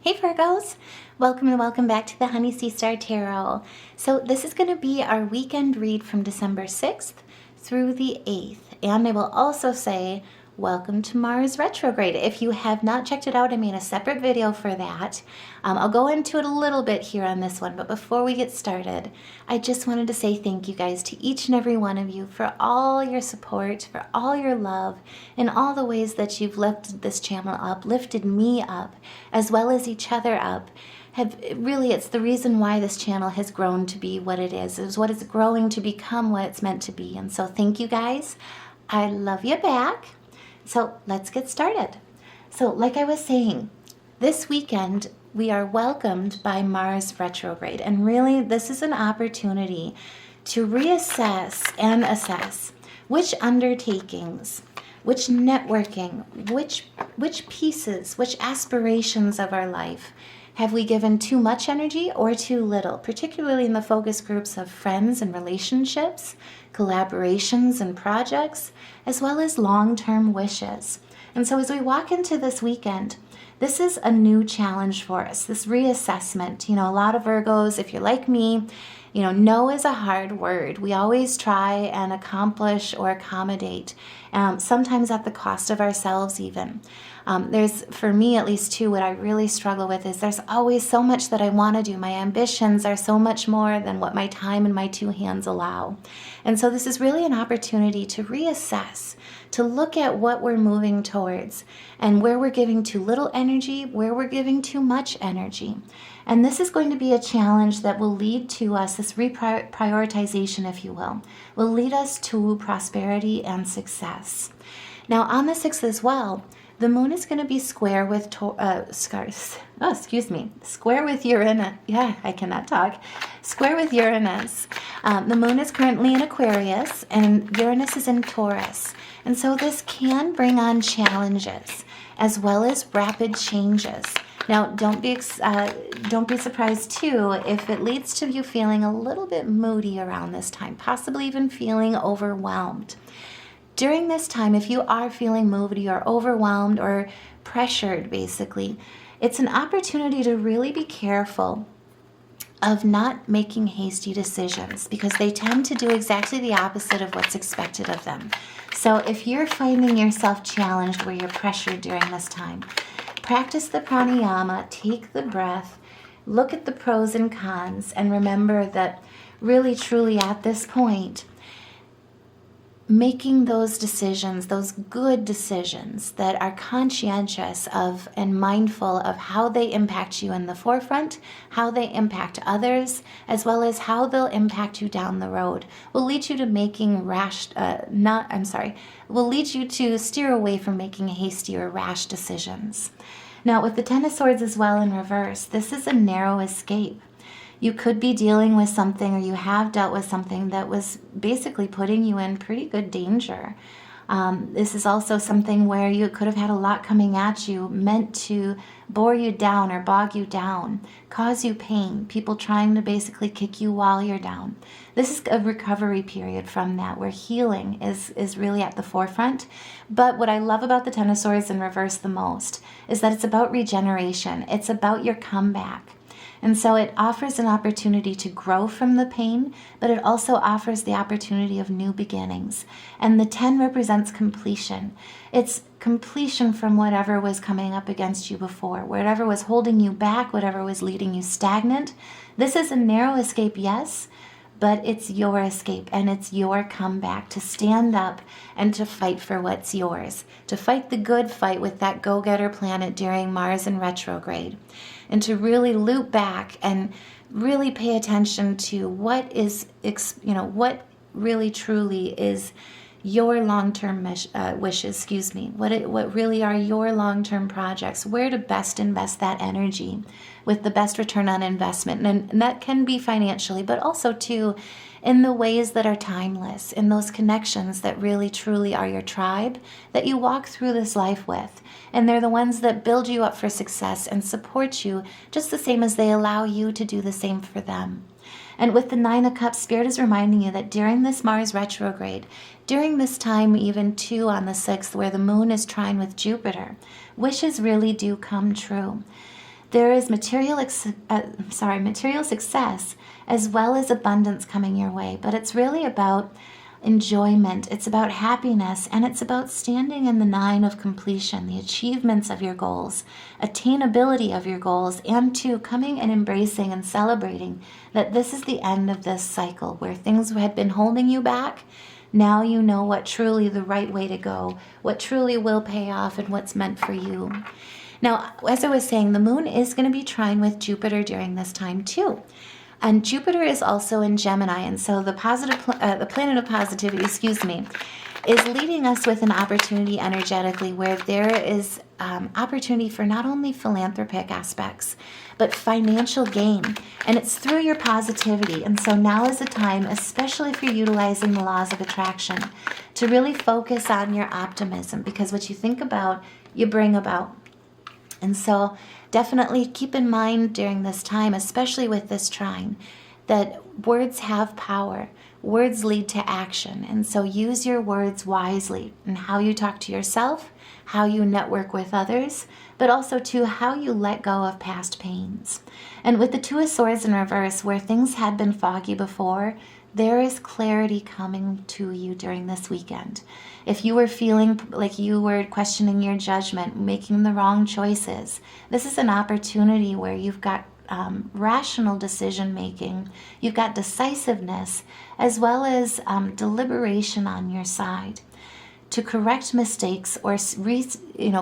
Hey Virgos, welcome and welcome back to the Honey Sea Star Tarot. So this is going to be our weekend read from December 6th through the 8th. And I will also say, welcome to Mars retrograde. If you have not checked it out, I made a separate video for that. I'll go into it a little bit here on this one, but before we get started, I just wanted to say thank you guys to each and every one of you for all your support, for all your love, and all the ways that you've lifted this channel up, lifted me up, as well as each other up. It's the reason why this channel has grown to be what it is. It's what it's growing to become what it's meant to be. And so thank you guys. I love you back. So let's get started. So like I was saying, this weekend we are welcomed by Mars retrograde. And really this is an opportunity to reassess and assess which undertakings, which networking, which pieces, which aspirations of our life have we given too much energy or too little, particularly in the focus groups of friends and relationships, collaborations and projects, as well as long-term wishes. And so as we walk into this weekend, this is a new challenge for us, this reassessment. You know, a lot of Virgos, if you're like me, you know, no is a hard word. We always try and accomplish or accommodate, sometimes at the cost of ourselves even. There's, for me at least too, what I really struggle with is there's always so much that I want to do. My ambitions are so much more than what my time and my two hands allow. And so this is really an opportunity to reassess, to look at what we're moving towards and where we're giving too little energy, where we're giving too much energy. And this is going to be a challenge that will lead to us, this reprioritization, if you will lead us to prosperity and success. Now on the 6th as well, the moon is going to be square with square with Uranus. Yeah, I cannot talk. Square with Uranus. The moon is currently in Aquarius and Uranus is in Taurus. And so this can bring on challenges as well as rapid changes. Now, don't be surprised too if it leads to you feeling a little bit moody around this time, possibly even feeling overwhelmed. During this time, if you are feeling moody or overwhelmed or pressured, basically, it's an opportunity to really be careful of not making hasty decisions because they tend to do exactly the opposite of what's expected of them. So if you're finding yourself challenged where you're pressured during this time, practice the pranayama, take the breath, look at the pros and cons, and remember that really, truly at this point, making those decisions, those good decisions that are conscientious of and mindful of how they impact you in the forefront, how they impact others, as well as how they'll impact you down the road, will lead you to making will lead you to steer away from making hasty or rash decisions. Now with the Ten of Swords as well in reverse, this is a narrow escape. You could be dealing with something or you have dealt with something that was basically putting you in pretty good danger. This is also something where you could have had a lot coming at you meant to bore you down or bog you down, cause you pain, people trying to basically kick you while you're down. This is a recovery period from that where healing is really at the forefront. But what I love about the Ten of Swords in reverse the most is that it's about regeneration. It's about your comeback. And so it offers an opportunity to grow from the pain, but it also offers the opportunity of new beginnings. And the 10 represents completion. It's completion from whatever was coming up against you before, whatever was holding you back, whatever was leading you stagnant. This is a narrow escape, yes, but it's your escape and it's your comeback to stand up and to fight for what's yours, to fight the good fight with that go-getter planet during Mars in retrograde, and to really loop back and really pay attention to what what really truly is your long-term wishes, what really are your long-term projects, where to best invest that energy with the best return on investment. And that can be financially, but also too in the ways that are timeless, in those connections that really truly are your tribe that you walk through this life with. And they're the ones that build you up for success and support you just the same as they allow you to do the same for them. And with the Nine of Cups, Spirit is reminding you that during this Mars retrograde, during this time even too on the 6th where the moon is trine with Jupiter, wishes really do come true. There is material success as well as abundance coming your way, but it's really about enjoyment, it's about happiness, and it's about standing in the 9 of completion, the achievements of your goals, attainability of your goals, and to coming and embracing and celebrating that this is the end of this cycle where things had been holding you back. Now you know what truly the right way to go, what truly will pay off, and what's meant for you. Now, as I was saying, the moon is going to be trine with Jupiter during this time too. And Jupiter is also in Gemini, and so the planet of positivity, is leading us with an opportunity energetically where there is opportunity for not only philanthropic aspects, but financial gain. And it's through your positivity. And so now is the time, especially if you're utilizing the laws of attraction, to really focus on your optimism, because what you think about, you bring about. And so definitely keep in mind during this time, especially with this trine, that words have power. Words lead to action. And so use your words wisely in how you talk to yourself, how you network with others, but also to how you let go of past pains. And with the 2 of Swords in reverse, where things had been foggy before, there is clarity coming to you during this weekend. If you were feeling like you were questioning your judgment, making the wrong choices, this is an opportunity where you've got rational decision making, you've got decisiveness, as well as deliberation on your side to correct mistakes or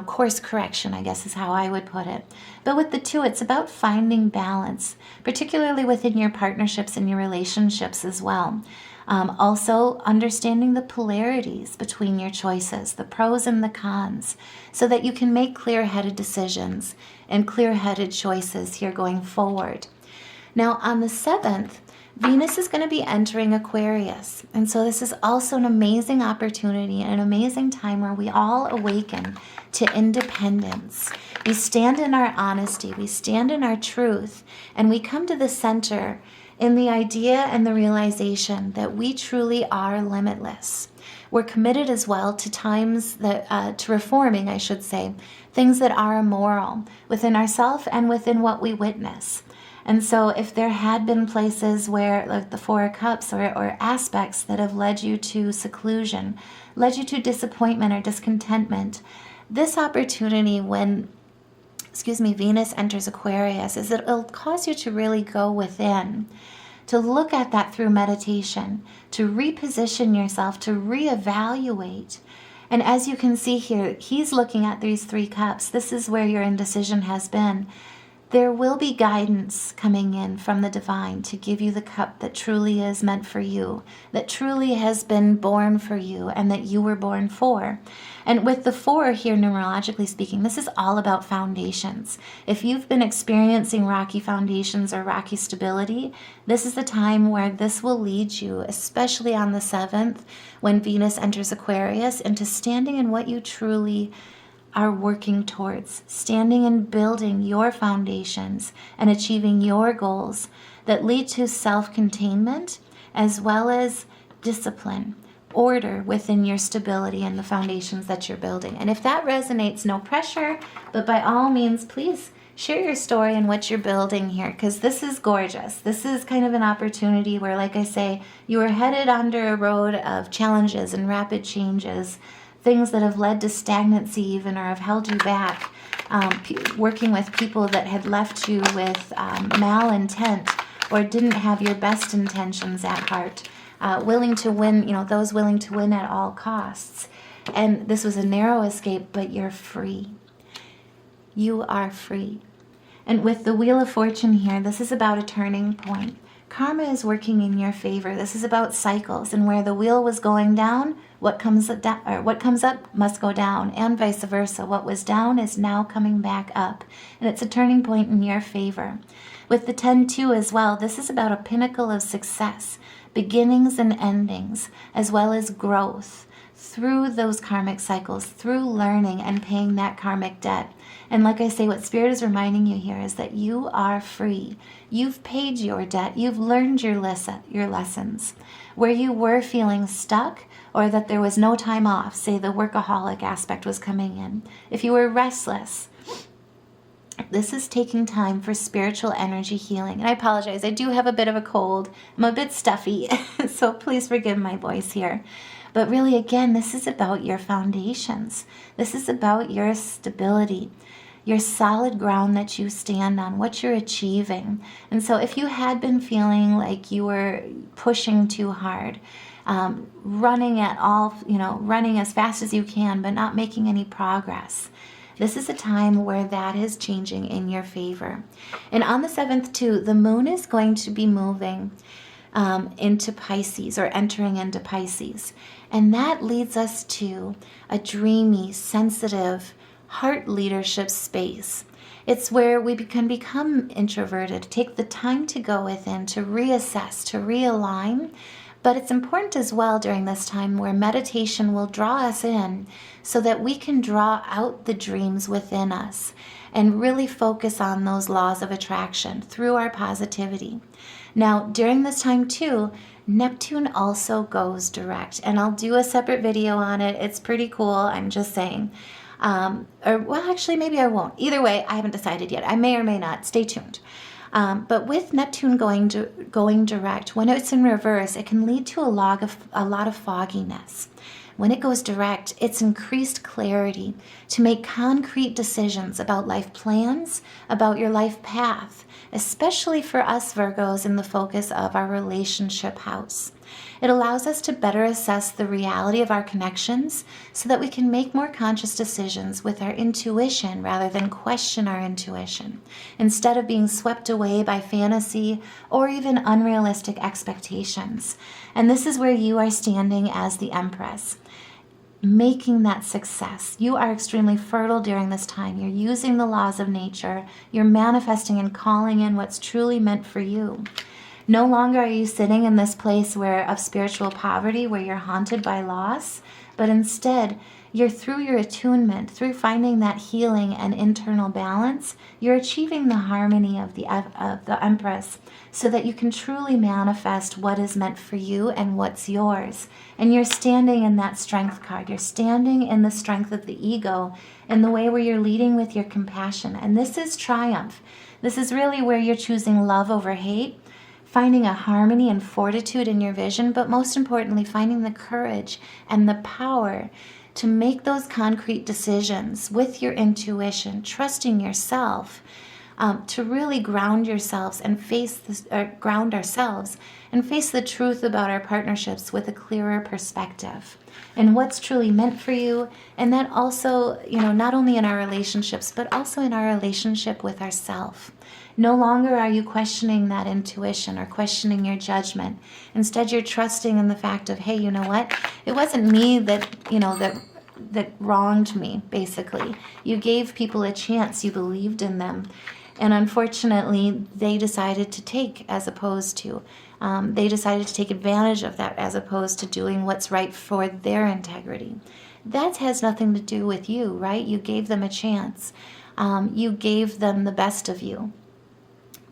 course correction, I guess is how I would put it. But with the 2, it's about finding balance, particularly within your partnerships and your relationships as well. Also understanding the polarities between your choices, the pros and the cons, so that you can make clear-headed decisions and clear-headed choices here going forward. Now on the 7th, Venus is going to be entering Aquarius. And so this is also an amazing opportunity and an amazing time where we all awaken to independence. We stand in our honesty, we stand in our truth, and we come to the center in the idea and the realization that we truly are limitless. We're committed as well to to reforming, I should say, things that are immoral within ourselves and within what we witness. And so if there had been places where, like the 4 of Cups or aspects that have led you to seclusion, led you to disappointment or discontentment, this opportunity when Venus enters Aquarius is that it'll cause you to really go within, to look at that through meditation, to reposition yourself, to reevaluate. And as you can see here, he's looking at these 3 cups. This is where your indecision has been. There will be guidance coming in from the divine to give you the cup that truly is meant for you, that truly has been born for you, and that you were born for. And with the 4 here, numerologically speaking, this is all about foundations. If you've been experiencing rocky foundations or rocky stability, this is the time where this will lead you, especially on the 7th, when Venus enters Aquarius, into standing in what you truly are working towards, standing and building your foundations and achieving your goals that lead to self-containment as well as discipline, order within your stability and the foundations that you're building. And if that resonates, no pressure, but by all means, please share your story and what you're building here, because this is gorgeous. This is kind of an opportunity where, like I say, you are headed under a road of challenges and rapid changes, things that have led to stagnancy even or have held you back, working with people that had left you with malintent or didn't have your best intentions at heart, willing to win, those willing to win at all costs. And this was a narrow escape, but you're free. You are free. And with the Wheel of Fortune here, this is about a turning point. Karma is working in your favor. This is about cycles, and where the wheel was going down, what comes up must go down, and vice versa. What was down is now coming back up, and it's a turning point in your favor. With the 10-2 as well, this is about a pinnacle of success, beginnings and endings, as well as growth through those karmic cycles, through learning and paying that karmic debt. And like I say, what Spirit is reminding you here is that you are free. You've paid your debt. You've learned your lessons. Where you were feeling stuck or that there was no time off, say the workaholic aspect was coming in. If you were restless, This is taking time for spiritual energy healing. And I apologize, I do have a bit of a cold. I'm a bit stuffy, so please forgive my voice here. But really, again, this is about your foundations. This is about your stability, your solid ground that you stand on, what you're achieving. And so if you had been feeling like you were pushing too hard, running as fast as you can, but not making any progress, this is a time where that is changing in your favor. And on the 7th too, the moon is going to be moving into Pisces, or entering into Pisces. And that leads us to a dreamy, sensitive, heart leadership space. It's where we can become introverted, take the time to go within, to reassess, to realign. But it's important as well during this time where meditation will draw us in so that we can draw out the dreams within us and really focus on those laws of attraction through our positivity. Now, during this time too, Neptune also goes direct, and I'll do a separate video on it. It's pretty cool, I'm just saying. Actually, maybe I won't. Either way, I haven't decided yet. I may or may not. Stay tuned. But with Neptune going direct, when it's in reverse, it can lead to a lot of fogginess. When it goes direct, it's increased clarity to make concrete decisions about life plans, about your life path, especially for us Virgos in the focus of our relationship house. It allows us to better assess the reality of our connections so that we can make more conscious decisions with our intuition rather than question our intuition, instead of being swept away by fantasy or even unrealistic expectations. And this is where you are standing as the Empress, making that success. You are extremely fertile during this time. You're using the laws of nature. You're manifesting and calling in what's truly meant for you. No longer are you sitting in this place of spiritual poverty where you're haunted by loss, but instead, you're through your attunement, through finding that healing and internal balance, you're achieving the harmony of the Empress so that you can truly manifest what is meant for you and what's yours. And you're standing in that strength card. You're standing in the strength of the ego in the way where you're leading with your compassion. And this is triumph. This is really where you're choosing love over hate, finding a harmony and fortitude in your vision, but most importantly, finding the courage and the power to make those concrete decisions with your intuition, trusting yourself, to really ground yourselves and ground ourselves and face the truth about our partnerships with a clearer perspective and what's truly meant for you. And that also, not only in our relationships, but also in our relationship with ourselves. No longer are you questioning that intuition or questioning your judgment. Instead, you're trusting in the fact of, hey, you know what? It wasn't me that wronged me, basically. You gave people a chance. You believed in them. And unfortunately, they decided to take they decided to take advantage of that as opposed to doing what's right for their integrity. That has nothing to do with you, right? You gave them a chance. You gave them the best of you.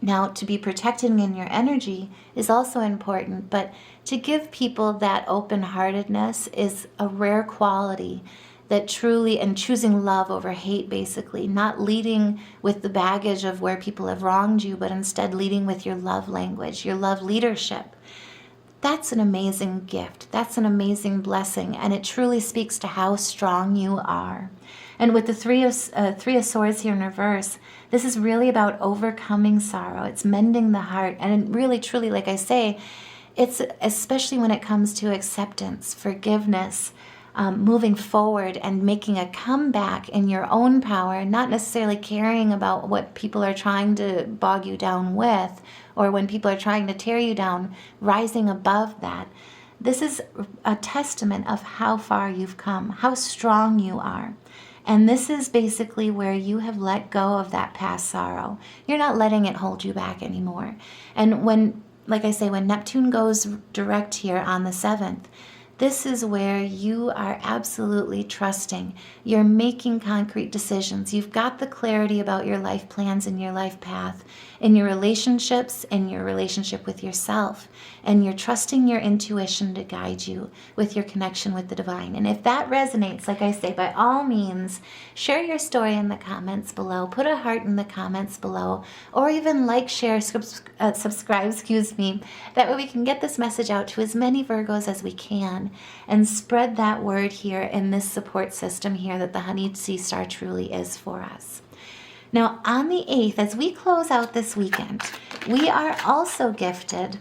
Now, to be protected in your energy is also important, but to give people that open-heartedness is a rare quality that truly, and choosing love over hate, basically, not leading with the baggage of where people have wronged you, but instead leading with your love language, your love leadership. That's an amazing gift. That's an amazing blessing, and it truly speaks to how strong you are. And with the Three of Swords here in reverse, this is really about overcoming sorrow. It's mending the heart. And really, truly, like I say, it's especially when it comes to acceptance, forgiveness, moving forward and making a comeback in your own power, not necessarily caring about what people are trying to bog you down with, or when people are trying to tear you down, rising above that. This is a testament of how far you've come, how strong you are. And this is basically where you have let go of that past sorrow. You're not letting it hold you back anymore. And when Neptune goes direct here on the 7th, This is where you are absolutely trusting. You're making concrete decisions. You've got the clarity about your life plans and your life path, in your relationships, in your relationship with yourself, and you're trusting your intuition to guide you with your connection with the divine. And if that resonates, like I say, by all means, share your story in the comments below. Put a heart in the comments below, or even like, share, subscribe, That way we can get this message out to as many Virgos as we can and spread that word here in this support system here that the Honey Sea Star truly is for us. Now, on the 8th, as we close out this weekend, we are also gifted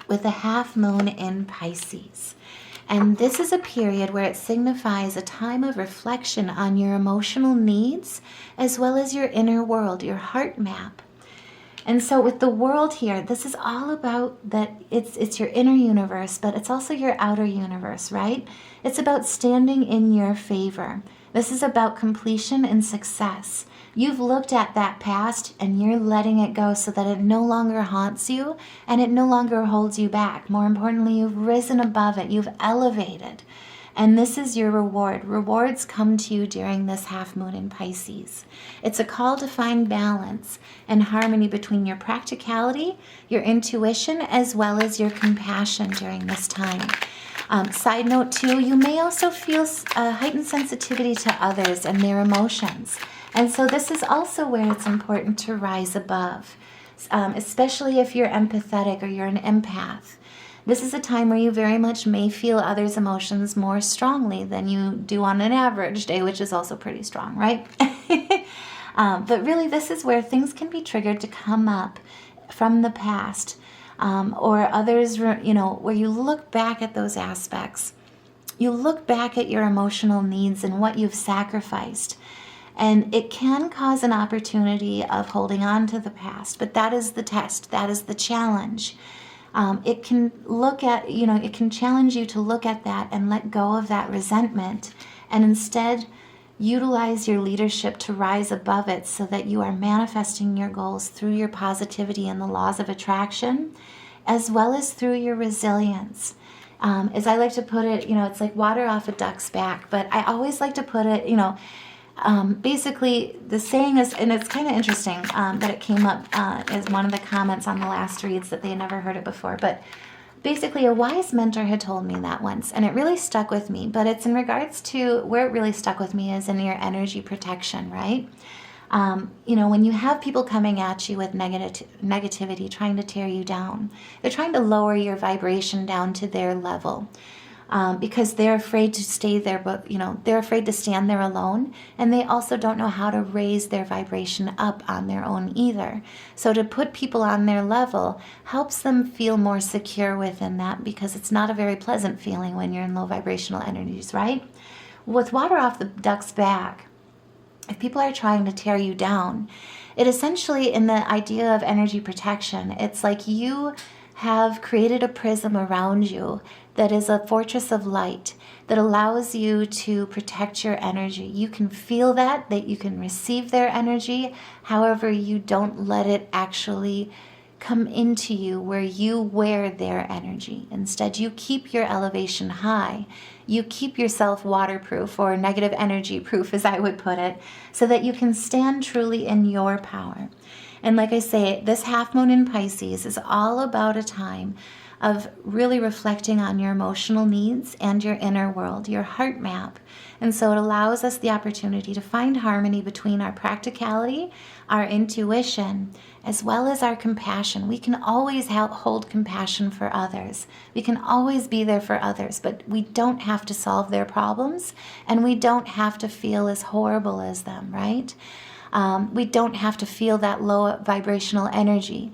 with a half moon in Pisces. And this is a period where it signifies a time of reflection on your emotional needs, as well as your inner world, your heart map. And so with the world here, this is all about that it's your inner universe, but it's also your outer universe, right? It's about standing in your favor. This is about completion and success. You've looked at that past and you're letting it go so that it no longer haunts you and it no longer holds you back. More importantly, you've risen above it. You've elevated. And this is your reward. Rewards come to you during this half moon in Pisces. It's a call to find balance and harmony between your practicality, your intuition, as well as your compassion during this time. Side note too, you may also feel a heightened sensitivity to others and their emotions. And so this is also where it's important to rise above, especially if you're empathetic or you're an empath. This is a time where you very much may feel others' emotions more strongly than you do on an average day, which is also pretty strong, right? But really, this is where things can be triggered to come up from the past, or others, where you look back at those aspects. You look back at your emotional needs and what you've sacrificed. And it can cause an opportunity of holding on to the past, but that is the test. That is the challenge. It can it can challenge you to look at that and let go of that resentment and instead utilize your leadership to rise above it so that you are manifesting your goals through your positivity and the laws of attraction, as well as through your resilience. As I like to put it, it's like water off a duck's back, but I always like to put it, basically the saying is, and it's kind of interesting that it came up as one of the comments on the last reads that they had never heard it before, but basically a wise mentor had told me that once, and it really stuck with me. But it's in regards to where it really stuck with me is in your energy protection, right? When you have people coming at you with negativity, trying to tear you down, they're trying to lower your vibration down to their level. Because they're afraid to stay there, but they're afraid to stand there alone, and they also don't know how to raise their vibration up on their own either. So to put people on their level helps them feel more secure within that, because it's not a very pleasant feeling when you're in low vibrational energies, right? With water off the duck's back, if people are trying to tear you down, it essentially, in the idea of energy protection, it's like you have created a prism around you that is a fortress of light that allows you to protect your energy. You can feel that you can receive their energy. However, you don't let it actually come into you where you wear their energy. Instead, you keep your elevation high. You keep yourself waterproof, or negative energy proof, as I would put it, so that you can stand truly in your power. And like I say, this half moon in Pisces is all about a time of really reflecting on your emotional needs and your inner world, your heart map. And so it allows us the opportunity to find harmony between our practicality, our intuition, as well as our compassion. We can always hold compassion for others. We can always be there for others, but we don't have to solve their problems, and we don't have to feel as horrible as them, right? We don't have to feel that low vibrational energy.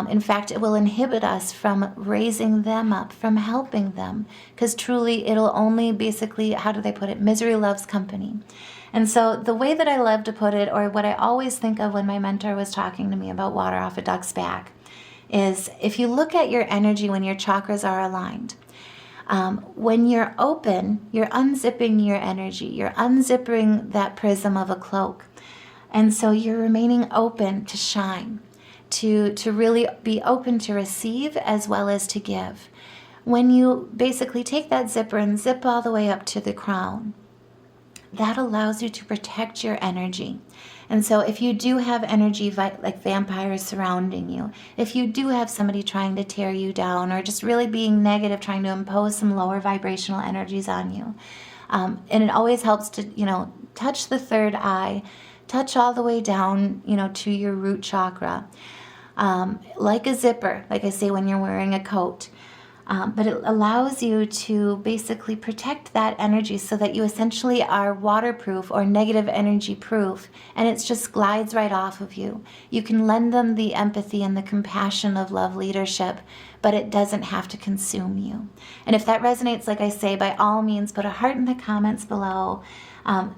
In fact, it will inhibit us from raising them up, from helping them, because truly it'll only basically, how do they put it? Misery loves company. And so the way that I love to put it, or what I always think of when my mentor was talking to me about water off a duck's back, is if you look at your energy when your chakras are aligned, when you're open, you're unzipping your energy, you're unzipping that prism of a cloak. And so you're remaining open to shine, to really be open to receive as well as to give. when you basically take that zipper and zip all the way up to the crown, that allows you to protect your energy. And so if you do have energy like vampires surrounding you, if you do have somebody trying to tear you down or just really being negative, trying to impose some lower vibrational energies on you, and it always helps to, touch the third eye, touch all the way down, to your root chakra, like a zipper, like I say when you're wearing a coat. But it allows you to basically protect that energy so that you essentially are waterproof or negative energy proof, and it just glides right off of you. You can lend them the empathy and the compassion of love leadership, but it doesn't have to consume you. And if that resonates, like I say, by all means, put a heart in the comments below.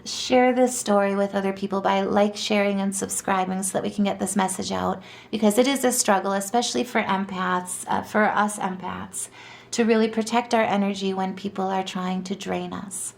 Share this story with other people by sharing, and subscribing so that we can get this message out, because it is a struggle, especially for empaths, for us empaths, to really protect our energy when people are trying to drain us.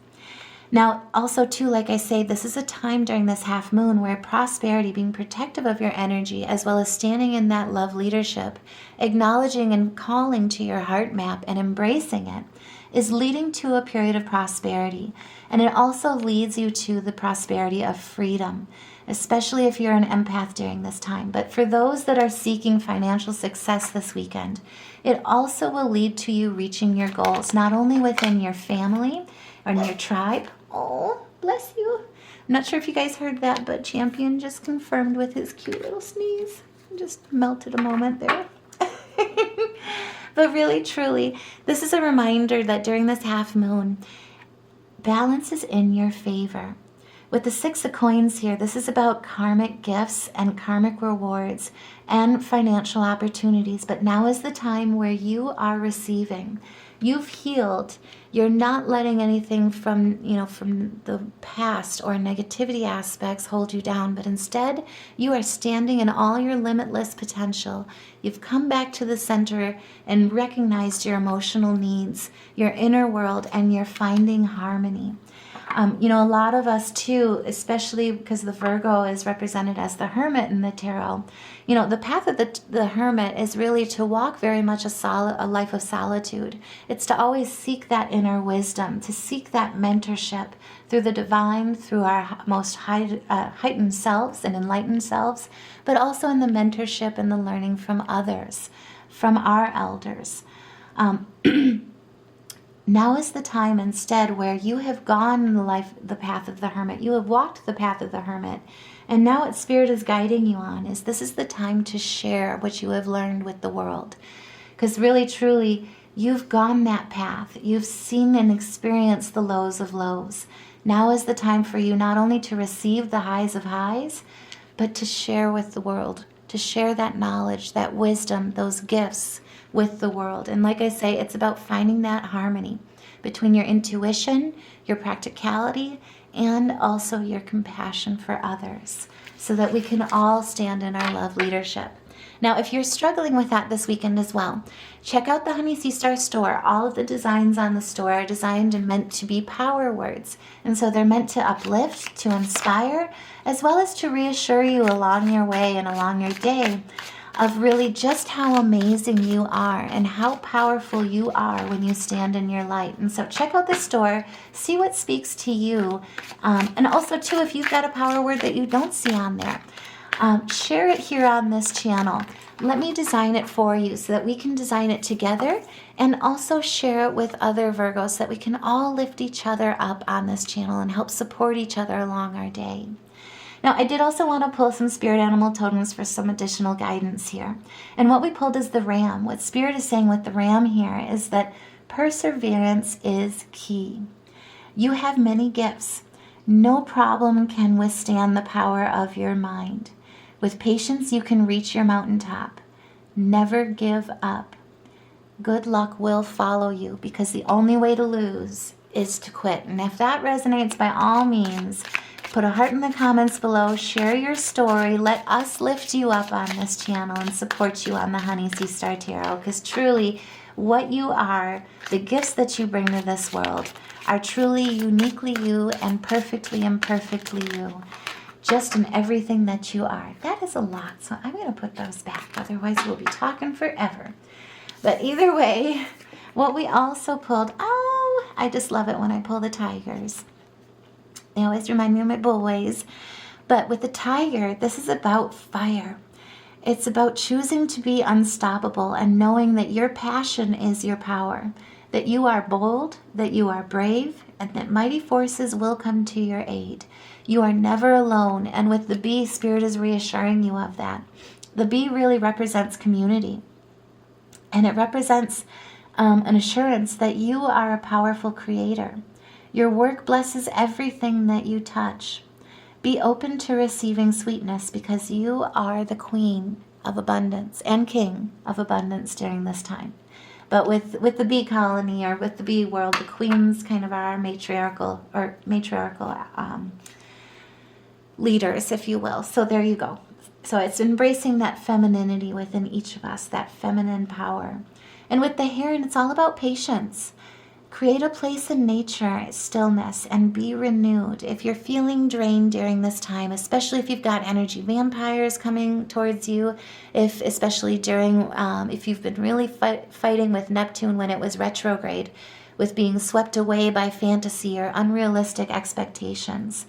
Now, also too, like I say, this is a time during this half moon where prosperity, being protective of your energy, as well as standing in that love leadership, acknowledging and calling to your heart map and embracing it, is leading to a period of prosperity. And it also leads you to the prosperity of freedom, especially if you're an empath during this time. But for those that are seeking financial success this weekend, it also will lead to you reaching your goals, not only within your family or in your tribe. Oh, bless you. I'm not sure if you guys heard that, but Champion just confirmed with his cute little sneeze. Just melted a moment there. But really, truly, this is a reminder that during this half moon, balance is in your favor. With the 6 of coins here, this is about karmic gifts and karmic rewards and financial opportunities. But now is the time where you are receiving. You've healed. You're not letting anything from the past or negativity aspects hold you down, but instead you are standing in all your limitless potential. You've come back to the center and recognized your emotional needs, your inner world, and you're finding harmony. A lot of us too, especially because the Virgo is represented as the hermit in the tarot, the path of the hermit is really to walk very much a life of solitude. It's to always seek that inner wisdom, to seek that mentorship through the divine, through our most heightened selves and enlightened selves, but also in the mentorship and the learning from others, from our elders. Now is the time instead where you have gone the path of the hermit. You have walked the path of the hermit. And now what Spirit is guiding you on is this is the time to share what you have learned with the world. Because really, truly, you've gone that path. You've seen and experienced the lows of lows. Now is the time for you not only to receive the highs of highs, but to share with the world, to share that knowledge, that wisdom, those gifts with the world. And like I say, it's about finding that harmony between your intuition, your practicality, and also your compassion for others, so that we can all stand in our love leadership. Now, if you're struggling with that this weekend as well, check out the Honey Sea Star store. All of the designs on the store are designed and meant to be power words. And so they're meant to uplift, to inspire, as well as to reassure you along your way and along your day of really just how amazing you are and how powerful you are when you stand in your light. And so check out the store, see what speaks to you. And also, too, if you've got a power word that you don't see on there, share it here on this channel. Let me design it for you so that we can design it together, and also share it with other Virgos so that we can all lift each other up on this channel and help support each other along our day. Now, I did also want to pull some spirit animal totems for some additional guidance here. And what we pulled is the ram. What Spirit is saying with the ram here is that perseverance is key. You have many gifts. No problem can withstand the power of your mind. With patience, you can reach your mountaintop. Never give up. Good luck will follow you, because the only way to lose is to quit. And if that resonates, by all means, put a heart in the comments below, share your story, let us lift you up on this channel and support you on the Honey Sea Star Tarot, because truly what you are, the gifts that you bring to this world, are truly uniquely you and perfectly imperfectly you, just in everything that you are. That is a lot, so I'm going to put those back, otherwise we'll be talking forever. But either way, What we also pulled, oh, I just love it when I pull the tigers. They always remind me of my boys. But with the tiger, this is about fire. It's about choosing to be unstoppable and knowing that your passion is your power, that you are bold, that you are brave, and that mighty forces will come to your aid. You are never alone, and with the bee, Spirit is reassuring you of that. The bee really represents community, and it represents an assurance that you are a powerful creator. Your work blesses everything that you touch. Be open to receiving sweetness because you are the queen of abundance and king of abundance during this time. But with the bee colony or with the bee world, the queens kind of are matriarchal leaders, if you will. So there you go. So it's embracing that femininity within each of us, that feminine power. And with the heron, it's all about patience. Create a place in nature, stillness, and be renewed. If you're feeling drained during this time, especially if you've got energy vampires coming towards you, especially during, if you've been really fighting with Neptune when it was retrograde, with being swept away by fantasy or unrealistic expectations.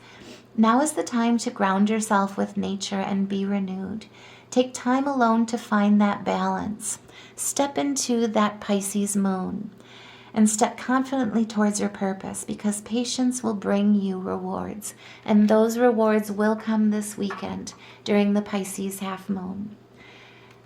Now is the time to ground yourself with nature and be renewed. Take time alone to find that balance. Step into that Pisces moon. And step confidently towards your purpose because patience will bring you rewards. And those rewards will come this weekend during the Pisces half moon.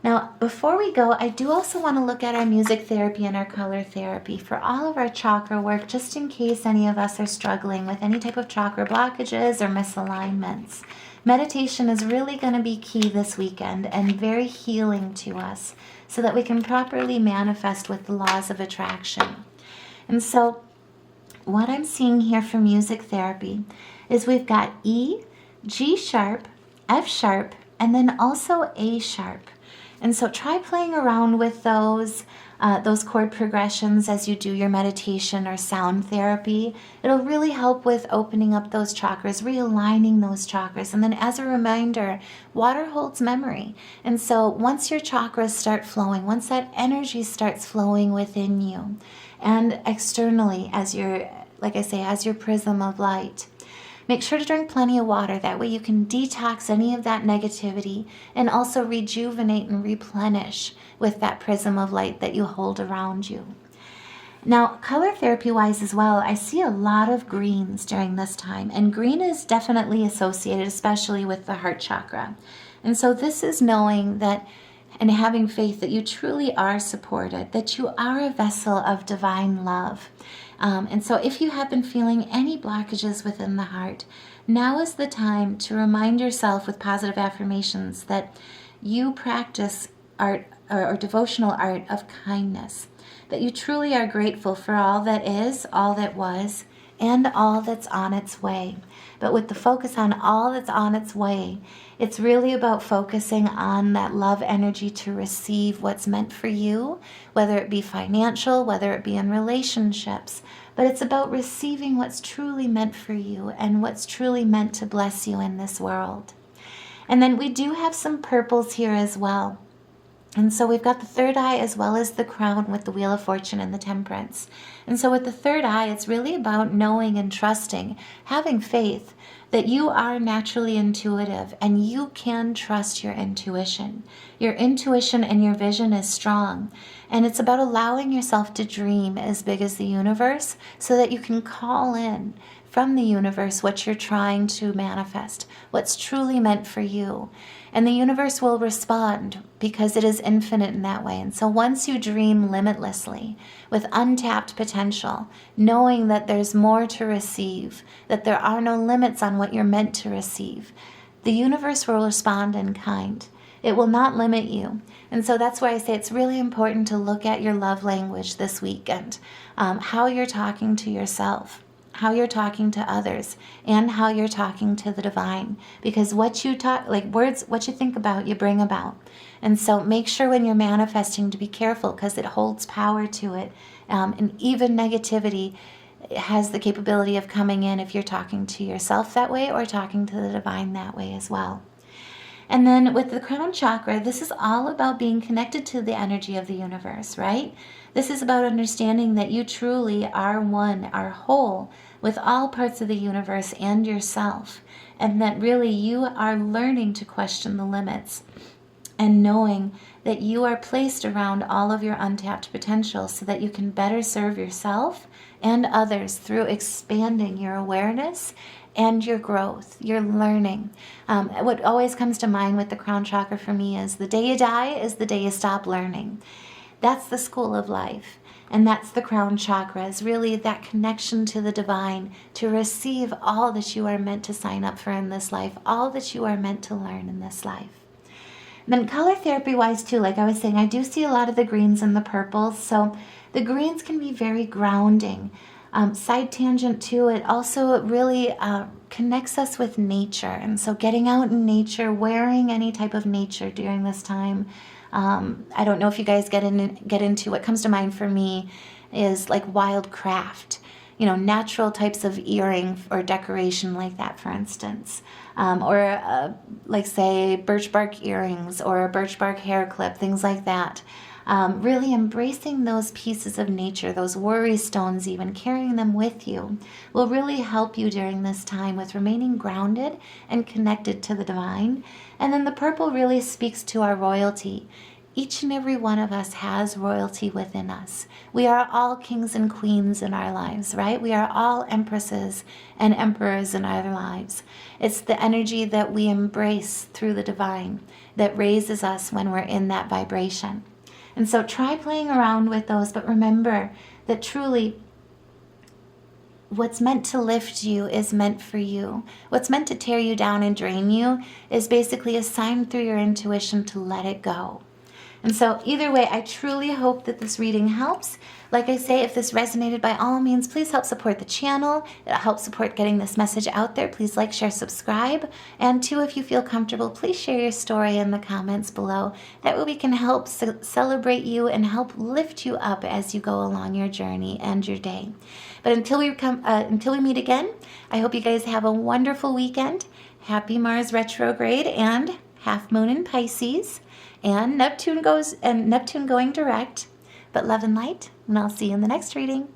Now, before we go, I do also want to look at our music therapy and our color therapy for all of our chakra work, just in case any of us are struggling with any type of chakra blockages or misalignments. Meditation is really going to be key this weekend and very healing to us so that we can properly manifest with the laws of attraction. And so what I'm seeing here for music therapy is we've got E, G sharp, F sharp, and then also A sharp. And so try playing around with those chord progressions as you do your meditation or sound therapy. It'll really help with opening up those chakras, realigning those chakras. And then as a reminder, water holds memory. And so once your chakras start flowing, once that energy starts flowing within you and externally as your, like I say, as your prism of light, make sure to drink plenty of water. That way you can detox any of that negativity and also rejuvenate and replenish with that prism of light that you hold around you. Now, color therapy wise as well, I see a lot of greens during this time, and green is definitely associated, especially with the heart chakra. And so this is knowing that and having faith that you truly are supported, that you are a vessel of divine love. And so if you have been feeling any blockages within the heart, now is the time to remind yourself with positive affirmations that you practice art or devotional art of kindness, that you truly are grateful for all that is, all that was, and all that's on its way. But with the focus on all that's on its way, it's really about focusing on that love energy to receive what's meant for you, whether it be financial, whether it be in relationships. But it's about receiving what's truly meant for you and what's truly meant to bless you in this world. And then we do have some purples here as well. And so we've got the third eye as well as the crown with the Wheel of Fortune and the Temperance. And so with the third eye, it's really about knowing and trusting, having faith that you are naturally intuitive and you can trust your intuition. Your intuition and your vision is strong. And it's about allowing yourself to dream as big as the universe so that you can call in from the universe what you're trying to manifest, what's truly meant for you. And the universe will respond because it is infinite in that way. And so once you dream limitlessly with untapped potential, knowing that there's more to receive, that there are no limits on what you're meant to receive, the universe will respond in kind. It will not limit you. And so that's why I say it's really important to look at your love language this weekend, how you're talking to yourself, how you're talking to others, and how you're talking to the divine. Because what you talk, like words, what you think about, you bring about. And so make sure when you're manifesting to be careful because it holds power to it. And even negativity has the capability of coming in if you're talking to yourself that way or talking to the divine that way as well. And then with the crown chakra, this is all about being connected to the energy of the universe, right? This is about understanding that you truly are one, are whole with all parts of the universe and yourself. And that really you are learning to question the limits and knowing that you are placed around all of your untapped potential so that you can better serve yourself and others through expanding your awareness and your growth, your learning. What always comes to mind with the crown chakra for me is the day you die is the day you stop learning. That's the school of life. And that's the crown chakra, is really that connection to the divine, to receive all that you are meant to sign up for in this life, all that you are meant to learn in this life. Then color therapy wise too, like I was saying, I do see a lot of the greens and the purples. So the greens can be very grounding. Side tangent too, it also really connects us with nature. And so getting out in nature, wearing any type of nature during this time. I don't know if you guys get into what comes to mind for me is like wild craft. Natural types of earring or decoration like that, for instance. Or like say birch bark earrings or a birch bark hair clip, things like that. Really embracing those pieces of nature, those worry stones even, carrying them with you, will really help you during this time with remaining grounded and connected to the divine. And then the purple really speaks to our royalty. Each and every one of us has royalty within us. We are all kings and queens in our lives, right? We are all empresses and emperors in our lives. It's the energy that we embrace through the divine that raises us when we're in that vibration. And so try playing around with those, but remember that truly what's meant to lift you is meant for you. What's meant to tear you down and drain you is basically a sign through your intuition to let it go. And so either way, I truly hope that this reading helps. Like I say, if this resonated, by all means, please help support the channel. It helps support getting this message out there. Please like, share, subscribe. And two, if you feel comfortable, please share your story in the comments below. That way we can help celebrate you and help lift you up as you go along your journey and your day. But until we meet again, I hope you guys have a wonderful weekend. Happy Mars retrograde and half moon in Pisces. And Neptune going direct. But love and light, and I'll see you in the next reading.